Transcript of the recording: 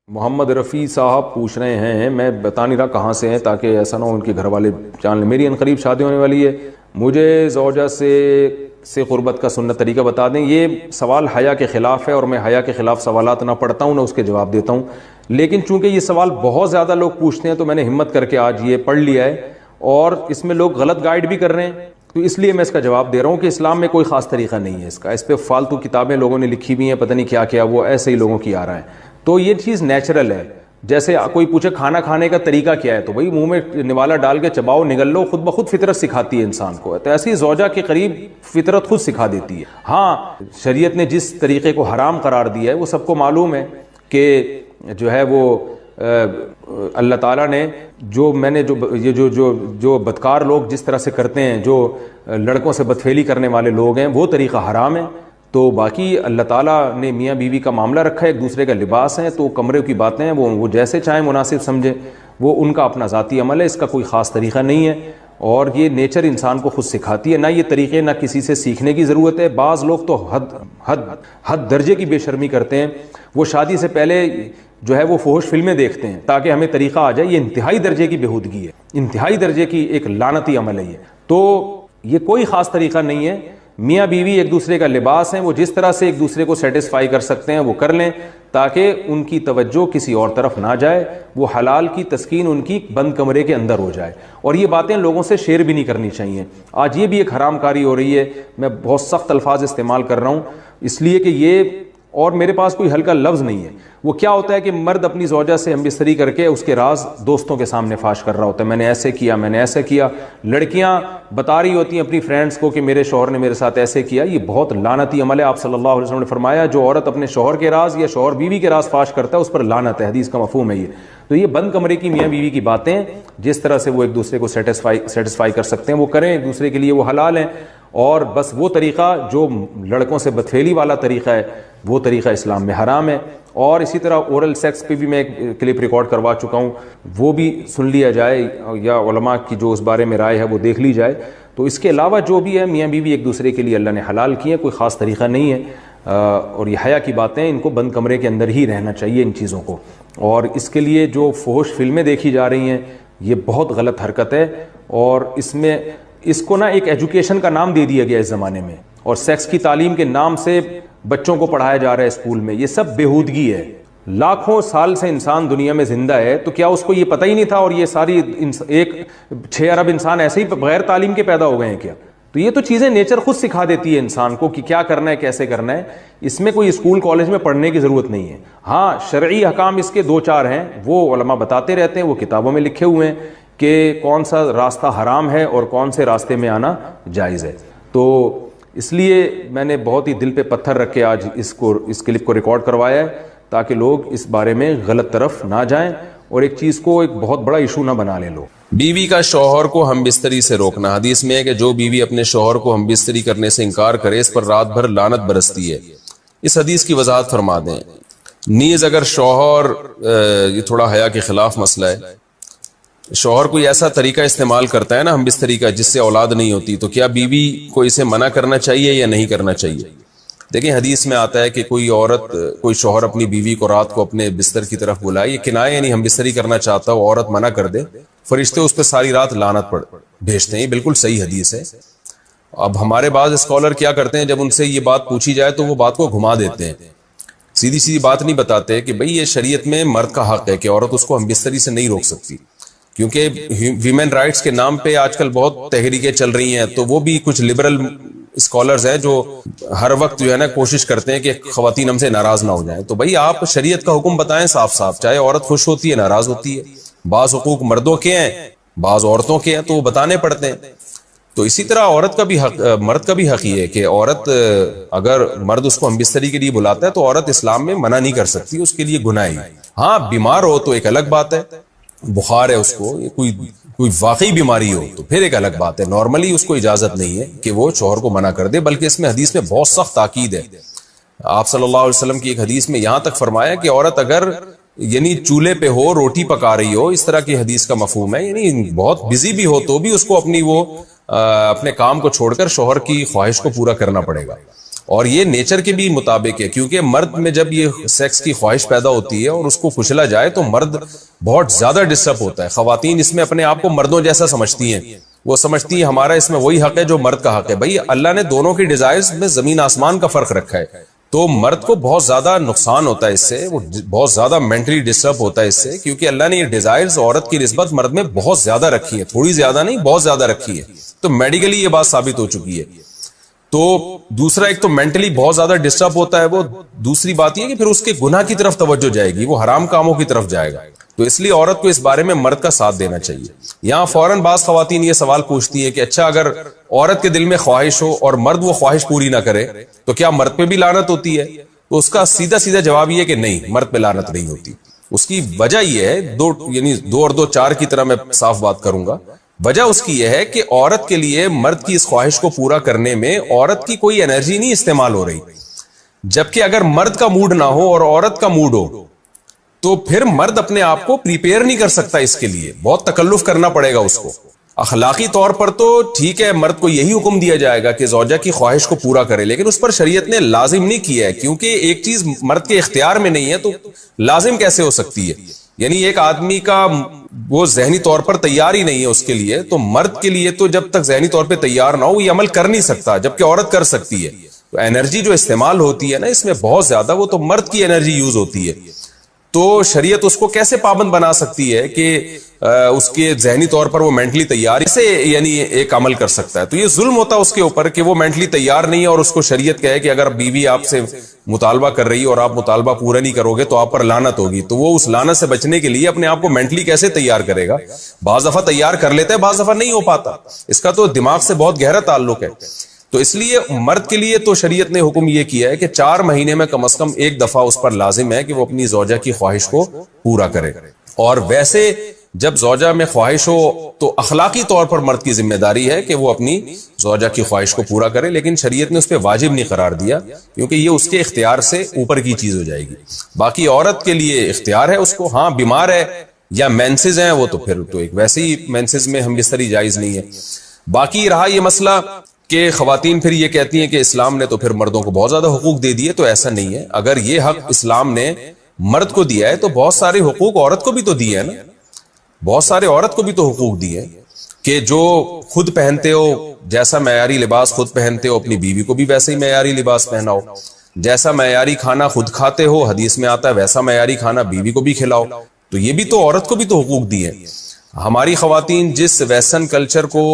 محمد رفیع صاحب پوچھ رہے ہیں، میں بتا نہیں رہا کہاں سے ہیں تاکہ ایسا نہ ہو ان کے گھر والے جان لیں۔ میری عنقریب شادی ہونے والی ہے، مجھے زوجہ سے قربت کا سنت طریقہ بتا دیں۔ یہ سوال حیا کے خلاف ہے اور میں حیا کے خلاف سوالات نہ پڑھتا ہوں نہ اس کے جواب دیتا ہوں، لیکن چونکہ یہ سوال بہت زیادہ لوگ پوچھتے ہیں تو میں نے ہمت کر کے آج یہ پڑھ لیا ہے، اور اس میں لوگ غلط گائیڈ بھی کر رہے ہیں، تو اس لیے میں اس کا جواب دے رہا ہوں کہ اسلام میں کوئی خاص طریقہ نہیں ہے اس کا۔ اس پہ فالتو کتابیں لوگوں نے لکھی ہوئی ہیں، پتہ نہیں کیا کیا، وہ ایسے ہی لوگوں کی آ رہا ہے۔ تو یہ چیز نیچرل ہے، جیسے کوئی پوچھے کھانا کھانے کا طریقہ کیا ہے، تو بھائی منہ میں نوالا ڈال کے چباؤ، نگل لو، خود بخود فطرت سکھاتی ہے انسان کو، تو ایسی زوجہ کے قریب فطرت خود سکھا دیتی ہے۔ ہاں، شریعت نے جس طریقے کو حرام قرار دیا ہے وہ سب کو معلوم ہے کہ جو ہے وہ اللہ تعالیٰ نے جو بدکار لوگ جس طرح سے کرتے ہیں، جو لڑکوں سے بدفعلی کرنے والے لوگ ہیں، وہ طریقہ حرام ہے۔ تو باقی اللہ تعالیٰ نے میاں بیوی کا معاملہ رکھا ہے، ایک دوسرے کا لباس ہے، تو کمرے کی باتیں ہیں وہ جیسے چاہیں مناسب سمجھے، وہ ان کا اپنا ذاتی عمل ہے، اس کا کوئی خاص طریقہ نہیں ہے، اور یہ نیچر انسان کو خود سکھاتی ہے، نہ یہ طریقے نہ کسی سے سیکھنے کی ضرورت ہے۔ بعض لوگ تو حد درجے کی بے شرمی کرتے ہیں، وہ شادی سے پہلے جو ہے وہ فحش فلمیں دیکھتے ہیں تاکہ ہمیں طریقہ آ جائے۔ یہ انتہائی درجے کی بےہودگی ہے، انتہائی درجے کی ایک لعنتی عمل ہے یہ۔ تو یہ کوئی خاص طریقہ نہیں ہے، میاں بیوی ایک دوسرے کا لباس ہیں، وہ جس طرح سے ایک دوسرے کو سیٹسفائی کر سکتے ہیں وہ کر لیں، تاکہ ان کی توجہ کسی اور طرف نہ جائے، وہ حلال کی تسکین ان کی بند کمرے کے اندر ہو جائے۔ اور یہ باتیں لوگوں سے شیئر بھی نہیں کرنی چاہیے۔ آج یہ بھی ایک حرام کاری ہو رہی ہے، میں بہت سخت الفاظ استعمال کر رہا ہوں اس لیے کہ یہ، اور میرے پاس کوئی ہلکا لفظ نہیں ہے۔ وہ کیا ہوتا ہے کہ مرد اپنی زوجہ سے ہم بستری کر کے اس کے راز دوستوں کے سامنے فاش کر رہا ہوتا ہے، میں نے ایسے کیا، میں نے ایسے کیا۔ لڑکیاں بتا رہی ہوتی ہیں اپنی فرینڈز کو کہ میرے شوہر نے میرے ساتھ ایسے کیا۔ یہ بہت لعنتی عمل ہے۔ آپ صلی اللہ علیہ وسلم نے فرمایا جو عورت اپنے شوہر کے راز یا شوہر بیوی کے راز فاش کرتا ہے اس پر لعنت ہے، حدیث کا مفہوم ہے یہ۔ تو یہ بند کمرے کی میاں بیوی کی باتیں، جس طرح سے وہ ایک دوسرے کو سیٹسفائی کر سکتے ہیں وہ کریں، ایک دوسرے کے لیے وہ حلال ہیں، اور بس وہ طریقہ جو لڑکوں سے بدفعلی والا طریقہ ہے وہ طریقہ اسلام میں حرام ہے۔ اور اسی طرح اورل سیکس پہ بھی میں ایک کلپ ریکارڈ کروا چکا ہوں، وہ بھی سن لیا جائے، یا علماء کی جو اس بارے میں رائے ہے وہ دیکھ لی جائے۔ تو اس کے علاوہ جو بھی ہے میاں بیوی ایک دوسرے کے لیے اللہ نے حلال کی ہے، کوئی خاص طریقہ نہیں ہے، اور یہ حیا کی باتیں، ان کو بند کمرے کے اندر ہی رہنا چاہیے ان چیزوں کو۔ اور اس کے لیے جو فحش فلمیں دیکھی جا رہی ہیں یہ بہت غلط حرکت ہے، اور اس کو نا ایک ایجوکیشن کا نام دے دیا گیا اس زمانے میں، اور سیکس کی تعلیم کے نام سے بچوں کو پڑھایا جا رہا ہے اسکول میں۔ یہ سب بےہودگی ہے۔ لاکھوں سال سے انسان دنیا میں زندہ ہے، تو کیا اس کو یہ پتہ ہی نہیں تھا، اور یہ ساری 6 ارب انسان ایسے ہی بغیر تعلیم کے پیدا ہو گئے ہیں کیا؟ تو یہ تو چیزیں نیچر خود سکھا دیتی ہے انسان کو کہ کیا کرنا ہے، کیسے کرنا ہے۔ اس میں کوئی اسکول کالج میں پڑھنے کی ضرورت نہیں ہے۔ ہاں، شرعی احکام اس کے 2-4 ہیں، وہ علماء بتاتے رہتے ہیں، وہ کتابوں میں لکھے ہوئے ہیں کہ کون سا راستہ حرام ہے اور کون سے راستے میں آنا جائز ہے۔ تو اس لیے میں نے بہت ہی دل پہ پتھر رکھ کے آج اس کلپ کو ریکارڈ کروایا ہے، تاکہ لوگ اس بارے میں غلط طرف نہ جائیں اور ایک چیز کو ایک بہت بڑا ایشو نہ بنا لیں لوگ۔ بیوی کا شوہر کو ہم بستری سے روکنا۔ حدیث میں ہے کہ جو بیوی اپنے شوہر کو ہم بستری کرنے سے انکار کرے اس پر رات بھر لعنت برستی ہے۔ اس حدیث کی وضاحت فرما دیں۔ نیز اگر شوہر، یہ تھوڑا حیا کے خلاف مسئلہ ہے، شوہر کوئی ایسا طریقہ استعمال کرتا ہے نا ہم بستری کا جس سے اولاد نہیں ہوتی، تو کیا بیوی کو اسے منع کرنا چاہیے یا نہیں کرنا چاہیے؟ دیکھیں، حدیث میں آتا ہے کہ کوئی شوہر اپنی بیوی کو رات کو اپنے بستر کی طرف بلائے، یہ کنایہ یعنی ہم بستری کرنا چاہتا ہو، عورت منع کر دے، فرشتے اس پہ ساری رات لعنت بھیجتے ہیں۔ یہ بالکل صحیح حدیث ہے۔ اب ہمارے بعض اسکالر کیا کرتے ہیں، جب ان سے یہ بات پوچھی جائے تو وہ بات کو گھما دیتے ہیں، سیدھی سیدھی بات نہیں بتاتے کہ بھئی یہ شریعت میں مرد کا حق ہے کہ عورت اس کو ہم بستری سے نہیں روک سکتی، کیونکہ ویمن رائٹس کے نام پہ آج کل بہت تحریکیں چل رہی ہیں، تو وہ بھی کچھ لبرل اسکالرز ہیں جو ہر وقت جو ہے نا کوشش کرتے ہیں کہ خواتین ہم سے ناراض نہ ہو جائیں۔ تو بھئی آپ شریعت کا حکم بتائیں صاف صاف، چاہے عورت خوش ہوتی ہے ناراض ہوتی ہے، بعض حقوق مردوں کے ہیں بعض عورتوں کے ہیں، تو وہ بتانے پڑتے ہیں۔ تو اسی طرح مرد کا بھی حق یہ ہے کہ عورت، اگر مرد اس کو ہم بستری کے لیے بلاتا ہے تو عورت اسلام میں منع نہیں کر سکتی، اس کے لیے گناہ ہے۔ ہاں، بیمار ہو تو ایک الگ بات ہے، بخار ہے اس کو، کوئی واقعی بیماری ہو تو پھر ایک الگ بات ہے، نارملی اس کو اجازت نہیں ہے کہ وہ شوہر کو منع کر دے، بلکہ اس میں حدیث میں بہت سخت تاکید ہے۔ آپ صلی اللہ علیہ وسلم کی ایک حدیث میں یہاں تک فرمایا کہ عورت اگر یعنی چولہے پہ ہو، روٹی پکا رہی ہو، اس طرح کی حدیث کا مفہوم ہے، یعنی بہت بزی بھی ہو تو بھی اس کو اپنے کام کو چھوڑ کر شوہر کی خواہش کو پورا کرنا پڑے گا۔ اور یہ نیچر کے بھی مطابق ہے، کیونکہ مرد میں جب یہ سیکس کی خواہش پیدا ہوتی ہے اور اس کو کچلا جائے تو مرد بہت زیادہ ڈسٹرب ہوتا ہے. خواتین اس میں اپنے آپ کو مردوں جیسا سمجھتی ہیں، وہ سمجھتی ہیں ہمارا اس میں وہی حق ہے جو مرد کا حق ہے. بھائی اللہ نے دونوں کی ڈیزائرز میں زمین آسمان کا فرق رکھا ہے، تو مرد کو بہت زیادہ نقصان ہوتا ہے اس سے، وہ بہت زیادہ مینٹلی ڈسٹرب ہوتا ہے اس سے، کیونکہ اللہ نے یہ ڈیزائرز عورت کی نسبت مرد میں بہت زیادہ رکھی ہے، تھوڑی زیادہ نہیں بہت زیادہ رکھی ہے. تو میڈیکلی یہ بات ثابت ہو چکی ہے. تو دوسرا ایک تو مینٹلی بہت زیادہ ڈسٹرب ہوتا ہے وہ، دوسری بات یہ کہ پھر اس کے گناہ کی طرف توجہ جائے گی، وہ حرام کاموں کی طرف جائے گا. تو اس لیے عورت کو اس بارے میں مرد کا ساتھ دینا چاہیے. یہاں فوراً بعض خواتین یہ سوال پوچھتی ہیں کہ اچھا اگر عورت کے دل میں خواہش ہو اور مرد وہ خواہش پوری نہ کرے تو کیا مرد پہ بھی لعنت ہوتی ہے؟ تو اس کا سیدھا سیدھا جواب یہ کہ نہیں، مرد پہ لعنت نہیں ہوتی. اس کی وجہ یہ ہے، دو اور دو چار کی طرح میں صاف بات کروں گا. وجہ اس کی یہ ہے کہ عورت کے لیے مرد کی اس خواہش کو پورا کرنے میں عورت کی کوئی انرجی نہیں استعمال ہو رہی، جبکہ اگر مرد کا موڈ نہ ہو اور عورت کا موڈ ہو تو پھر مرد اپنے آپ کو پریپیئر نہیں کر سکتا، اس کے لیے بہت تکلف کرنا پڑے گا اس کو. اخلاقی طور پر تو ٹھیک ہے، مرد کو یہی حکم دیا جائے گا کہ زوجہ کی خواہش کو پورا کرے، لیکن اس پر شریعت نے لازم نہیں کیا ہے، کیونکہ ایک چیز مرد کے اختیار میں نہیں ہے تو لازم کیسے ہو سکتی ہے؟ یعنی ایک آدمی کا وہ ذہنی طور پر تیار ہی نہیں ہے اس کے لیے، تو مرد کے لیے تو جب تک ذہنی طور پہ تیار نہ ہو یہ عمل کر نہیں سکتا، جبکہ عورت کر سکتی ہے. تو انرجی جو استعمال ہوتی ہے نا اس میں بہت زیادہ، وہ تو مرد کی انرجی یوز ہوتی ہے. تو شریعت اس کو کیسے پابند بنا سکتی ہے کہ اس کے ذہنی طور پر وہ مینٹلی تیار سے یعنی ایک عمل کر سکتا ہے؟ تو یہ ظلم ہوتا ہے اس کے اوپر کہ وہ مینٹلی تیار نہیں ہے اور اس کو شریعت کہے کہ اگر بیوی آپ سے مطالبہ کر رہی اور آپ مطالبہ پورا نہیں کرو گے تو آپ پر لعنت ہوگی. تو وہ اس لعنت سے بچنے کے لیے اپنے آپ کو مینٹلی کیسے تیار کرے گا؟ بعض دفعہ تیار کر لیتا ہے، بعض دفعہ نہیں ہو پاتا. اس کا تو دماغ سے بہت گہرا تعلق ہے. تو اس لیے مرد کے لیے تو شریعت نے حکم یہ کیا ہے کہ 4 مہینے میں کم از کم ایک دفعہ اس پر لازم ہے کہ وہ اپنی زوجہ کی خواہش کو پورا کرے. اور ویسے جب زوجہ میں خواہش ہو تو اخلاقی طور پر مرد کی ذمہ داری ہے کہ وہ اپنی زوجہ کی خواہش کو پورا کرے، لیکن شریعت نے اس پہ واجب نہیں قرار دیا کیونکہ یہ اس کے اختیار سے اوپر کی چیز ہو جائے گی. باقی عورت کے لیے اختیار ہے اس کو، ہاں بیمار ہے یا مینسز ہیں وہ تو پھر تو ایک ویسے ہی مینسز میں ہم بستری جائز نہیں ہے. باقی رہا یہ مسئلہ کہ خواتین پھر یہ کہتی ہیں کہ اسلام نے تو پھر مردوں کو بہت زیادہ حقوق دے دیے، تو ایسا نہیں ہے. اگر یہ حق اسلام نے مرد کو دیا ہے تو بہت سارے حقوق عورت کو بھی تو دیے ہیں نا، بہت سارے عورت کو بھی تو حقوق دیے ہیں کہ جو خود پہنتے ہو، جیسا معیاری لباس خود پہنتے ہو اپنی بیوی کو بھی ویسے ہی معیاری لباس پہناؤ، جیسا معیاری کھانا خود کھاتے ہو حدیث میں آتا ہے ویسا معیاری کھانا بیوی کو بھی کھلاؤ. تو یہ بھی تو عورت کو بھی تو حقوق دیے ہیں. ہماری خواتین جس ویسٹرن کلچر کو